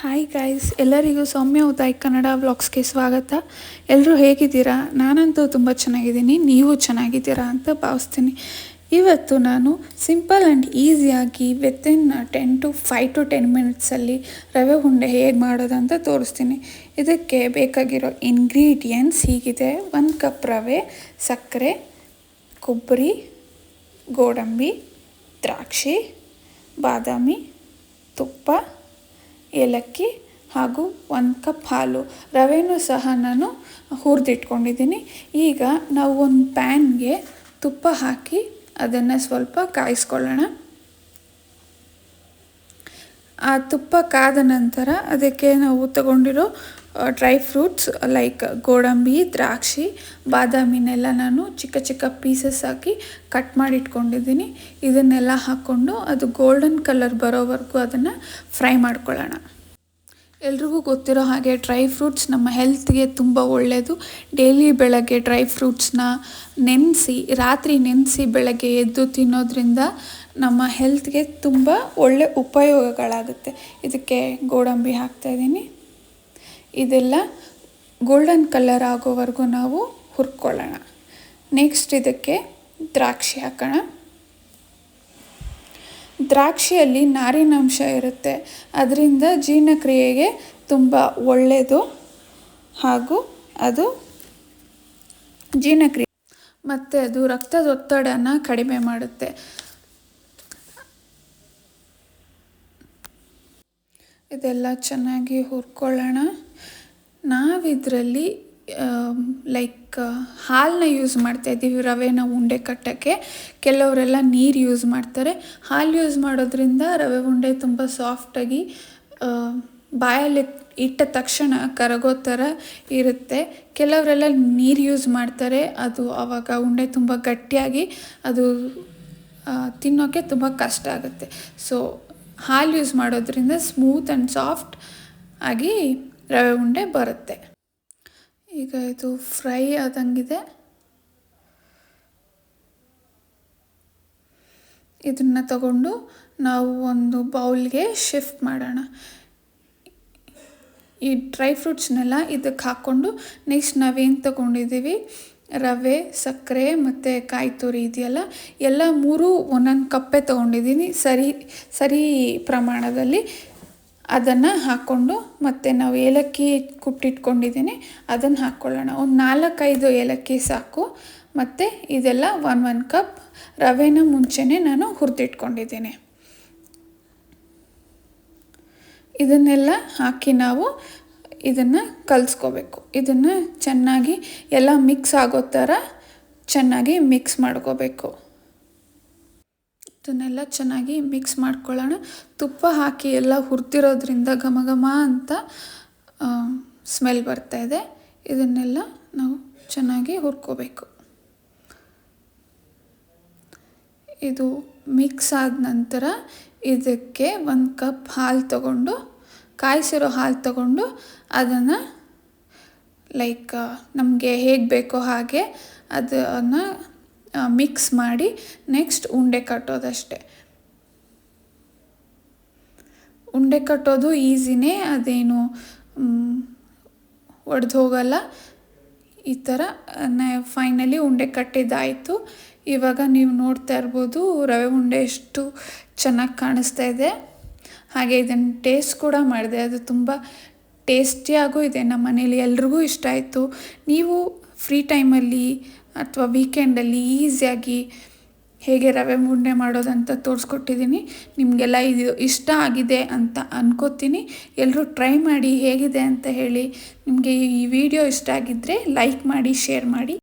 Hi guys, ಎಲ್ಲರಿಗೂ ಸೌಮ್ಯ ಉದಯ್ ಕನ್ನಡ ವ್ಲಾಗ್ಸ್ಗೆ ಸ್ವಾಗತ. ಎಲ್ಲರೂ ಹೇಗಿದ್ದೀರಾ? ನಾನಂತೂ ತುಂಬ ಚೆನ್ನಾಗಿದ್ದೀನಿ, ನೀವು ಚೆನ್ನಾಗಿದ್ದೀರಾ ಅಂತ ಭಾವಿಸ್ತೀನಿ. ಇವತ್ತು ನಾನು ಸಿಂಪಲ್ ಆ್ಯಂಡ್ ಈಸಿಯಾಗಿ ವಿತಿನ್ 5 to 10 ಮಿನಿಟ್ಸಲ್ಲಿ ರವೆ ಉಂಡೆ ಹೇಗೆ ಮಾಡೋದಂತ ತೋರಿಸ್ತೀನಿ. ಇದಕ್ಕೆ ಬೇಕಾಗಿರೋ ಇಂಗ್ರೀಡಿಯೆಂಟ್ಸ್ ಹೀಗಿದೆ: 1 ಕಪ್ ರವೆ, ಸಕ್ಕರೆ, ಕೊಬ್ಬರಿ, ಗೋಡಂಬಿ, ದ್ರಾಕ್ಷಿ, ಬಾದಾಮಿ, ತುಪ್ಪ, ಏಲಕ್ಕಿ ಹಾಗೂ 1 ಕಪ್ ಹಾಲು. ರವೆನೂ ಸಹ ನಾನು ಹುರಿದಿಟ್ಕೊಂಡಿದ್ದೀನಿ. ಈಗ ನಾವು ಒಂದು ಪ್ಯಾನ್ಗೆ ತುಪ್ಪ ಹಾಕಿ ಅದನ್ನು ಸ್ವಲ್ಪ ಕಾಯಿಸ್ಕೊಳ್ಳೋಣ. ಆ ತುಪ್ಪ ಕಾದ ನಂತರ ಅದಕ್ಕೆ ನಾವು ತಗೊಂಡಿರೋ ಡ್ರೈ ಫ್ರೂಟ್ಸ್ ಲೈಕ್ ಗೋಡಂಬಿ, ದ್ರಾಕ್ಷಿ, ಬಾದಾಮಿನೆಲ್ಲ ನಾನು ಚಿಕ್ಕ ಚಿಕ್ಕ ಪೀಸಸ್ ಹಾಕಿ ಕಟ್ ಮಾಡಿ ಇಟ್ಕೊಂಡಿದ್ದೀನಿ. ಇದನ್ನೆಲ್ಲ ಹಾಕ್ಕೊಂಡು ಅದು ಗೋಲ್ಡನ್ ಕಲರ್ ಬರೋವರೆಗೂ ಅದನ್ನು ಫ್ರೈ ಮಾಡ್ಕೊಳ್ಳೋಣ. ಎಲ್ರಿಗೂ ಗೊತ್ತಿರೋ ಹಾಗೆ ಡ್ರೈ ಫ್ರೂಟ್ಸ್ ನಮ್ಮ ಹೆಲ್ತ್ಗೆ ತುಂಬ ಒಳ್ಳೆಯದು. ಡೈಲಿ ಬೆಳಗ್ಗೆ ಡ್ರೈ ಫ್ರೂಟ್ಸ್ನ ರಾತ್ರಿ ನೆನೆಸಿ ಬೆಳಗ್ಗೆ ಎದ್ದು ತಿನ್ನೋದ್ರಿಂದ ನಮ್ಮ ಹೆಲ್ತ್ಗೆ ತುಂಬ ಒಳ್ಳೆ ಉಪಯೋಗಗಳಾಗುತ್ತೆ. ಇದಕ್ಕೆ ಗೋಡಂಬಿ ಹಾಕ್ತಾಯಿದ್ದೀನಿ. ಇದೆಲ್ಲ ಗೋಲ್ಡನ್ ಕಲರ್ ಆಗೋವರೆಗೂ ನಾವು ಹುರ್ಕೊಳ್ಳೋಣ. ನೆಕ್ಸ್ಟ್ ಇದಕ್ಕೆ ದ್ರಾಕ್ಷಿ ಹಾಕೋಣ. ದ್ರಾಕ್ಷಿಯಲ್ಲಿ ನಾರಿನಾಂಶ ಇರುತ್ತೆ, ಅದರಿಂದ ಜೀರ್ಣಕ್ರಿಯೆಗೆ ತುಂಬ ಒಳ್ಳೆಯದು ಹಾಗೂ ಅದು ಜೀರ್ಣಕ್ರಿಯೆ ಮತ್ತು ಅದು ರಕ್ತದೊತ್ತಡನ ಕಡಿಮೆ ಮಾಡುತ್ತೆ. ಇದೆಲ್ಲ ಚೆನ್ನಾಗಿ ಹುರ್ಕೊಳ್ಳೋಣ. ನಾವಿದರಲ್ಲಿ ಹಾಲನ್ನ ಯೂಸ್ ಮಾಡ್ತಾಯಿದ್ದೀವಿ ರವೆನ ಉಂಡೆ ಕಟ್ಟೋಕ್ಕೆ. ಕೆಲವರೆಲ್ಲ ನೀರು ಯೂಸ್ ಮಾಡ್ತಾರೆ. ಹಾಲು ಯೂಸ್ ಮಾಡೋದ್ರಿಂದ ರವೆ ಉಂಡೆ ತುಂಬ ಸಾಫ್ಟಾಗಿ ಬಾಯಲ್ಲಿ ಇಟ್ಟ ತಕ್ಷಣ ಕರಗೋ ಥರ ಇರುತ್ತೆ. ಕೆಲವರೆಲ್ಲ ನೀರು ಯೂಸ್ ಮಾಡ್ತಾರೆ, ಅದು ಆವಾಗ ಉಂಡೆ ತುಂಬ ಗಟ್ಟಿಯಾಗಿ ಅದು ತಿನ್ನೋಕ್ಕೆ ತುಂಬ ಕಷ್ಟ ಆಗುತ್ತೆ. ಸೊ ಹಾಲು ಯೂಸ್ ಮಾಡೋದ್ರಿಂದ ಸ್ಮೂತ್ ಆ್ಯಂಡ್ ಸಾಫ್ಟ್ ಆಗಿ ರವೆ ಉಂಡೆ ಬರುತ್ತೆ. ಈಗ ಇದು ಫ್ರೈ ಆದಂಗಿದೆ. ಇದನ್ನು ತಗೊಂಡು ನಾವು ಒಂದು ಬೌಲ್ಗೆ ಶಿಫ್ಟ್ ಮಾಡೋಣ. ಈ ಡ್ರೈ ಫ್ರೂಟ್ಸ್ನೆಲ್ಲ ಇದಕ್ಕೆ ಹಾಕ್ಕೊಂಡು ನೆಕ್ಸ್ಟ್ ನಾವೇನು ತಗೊಂಡಿದ್ದೀವಿ, ರವೆ, ಸಕ್ಕರೆ ಮತ್ತು ಕಾಯಿ ತುರಿ ಇದೆಯಲ್ಲ, ಎಲ್ಲ 3 ಒಂದೊಂದು ಕಪ್ಪೇ ತೊಗೊಂಡಿದ್ದೀನಿ. ಸರಿ ಪ್ರಮಾಣದಲ್ಲಿ ಅದನ್ನು ಹಾಕ್ಕೊಂಡು ಮತ್ತು ನಾವು ಏಲಕ್ಕಿ ಕುಟ್ಟಿಟ್ಕೊಂಡಿದ್ದೀನಿ ಅದನ್ನು ಹಾಕ್ಕೊಳ್ಳೋಣ. ಒಂದು 4-5 ಏಲಕ್ಕಿ ಸಾಕು. ಮತ್ತು ಇದೆಲ್ಲ 1 ಕಪ್ ರವೆನ ಮುಂಚೆನೇ ನಾನು ಹುರಿದಿಟ್ಕೊಂಡಿದ್ದೀನಿ. ಇದನ್ನೆಲ್ಲ ಹಾಕಿ ನಾವು ಇದನ್ನು ಕಲಿಸ್ಕೋಬೇಕು. ಇದನ್ನು ಚೆನ್ನಾಗಿ ಎಲ್ಲ ಮಿಕ್ಸ್ ಆಗೋ ಥರ ಚೆನ್ನಾಗಿ ಮಿಕ್ಸ್ ಮಾಡ್ಕೋಬೇಕು. ಇದನ್ನೆಲ್ಲ ಚೆನ್ನಾಗಿ ಮಿಕ್ಸ್ ಮಾಡ್ಕೊಳ್ಳೋಣ. ತುಪ್ಪ ಹಾಕಿ ಎಲ್ಲ ಹುರಿದಿರೋದ್ರಿಂದ ಘಮ ಘಮ ಅಂತ ಸ್ಮೆಲ್ ಬರ್ತಾಯಿದೆ. ಇದನ್ನೆಲ್ಲ ನಾವು ಚೆನ್ನಾಗಿ ಹುರ್ಕೋಬೇಕು. ಇದು ಮಿಕ್ಸ್ ಆದ ನಂತರ ಇದಕ್ಕೆ 1 ಕಪ್ ಹಾಲು ತಗೊಂಡು, ಕಾಯಿಸಿರೋ ಹಾಲು ತಗೊಂಡು ಅದನ್ನು ನಮಗೆ ಹೇಗೆ ಬೇಕೋ ಹಾಗೆ ಅದನ್ನು ಮಿಕ್ಸ್ ಮಾಡಿ ನೆಕ್ಸ್ಟ್ ಉಂಡೆ ಕಟ್ಟೋದಷ್ಟೆ. ಉಂಡೆ ಕಟ್ಟೋದು ಈಸಿನೇ, ಅದೇನು ಒಡೆದು ಹೋಗಲ್ಲ. ಈ ಥರ ಫೈನಲಿ ಉಂಡೆ ಕಟ್ಟಿದ್ದಾಯಿತು. ಇವಾಗ ನೀವು ನೋಡ್ತಾ ಇರ್ಬೋದು ರವೆ ಉಂಡೆ ಎಷ್ಟು ಚೆನ್ನಾಗಿ ಕಾಣಿಸ್ತಾ ಇದೆ. ಹಾಗೆ ಇದನ್ನು ಟೇಸ್ಟ್ ಕೂಡ ಮಾಡಿದೆ, ಅದು ತುಂಬ ಟೇಸ್ಟಿಯಾಗೂ ಇದೆ. ನಮ್ಮ ಮನೇಲಿ ಎಲ್ರಿಗೂ ಇಷ್ಟ ಆಯಿತು. ನೀವು ಫ್ರೀ ಟೈಮಲ್ಲಿ ಅಥವಾ ವೀಕೆಂಡಲ್ಲಿ ಈಸಿಯಾಗಿ ಹೇಗೆ ರವೆ ಉಂಡೆ ಮಾಡೋದಂತ ತೋರಿಸ್ಕೊಟ್ಟಿದ್ದೀನಿ. ನಿಮಗೆಲ್ಲ ಇದು ಇಷ್ಟ ಆಗಿದೆ ಅಂತ ಅನ್ಕೋತೀನಿ. ಎಲ್ಲರೂ ಟ್ರೈ ಮಾಡಿ ಹೇಗಿದೆ ಅಂತ ಹೇಳಿ. ನಿಮಗೆ ಈ ವಿಡಿಯೋ ಇಷ್ಟ ಆಗಿದ್ದರೆ ಲೈಕ್ ಮಾಡಿ, ಶೇರ್ ಮಾಡಿ.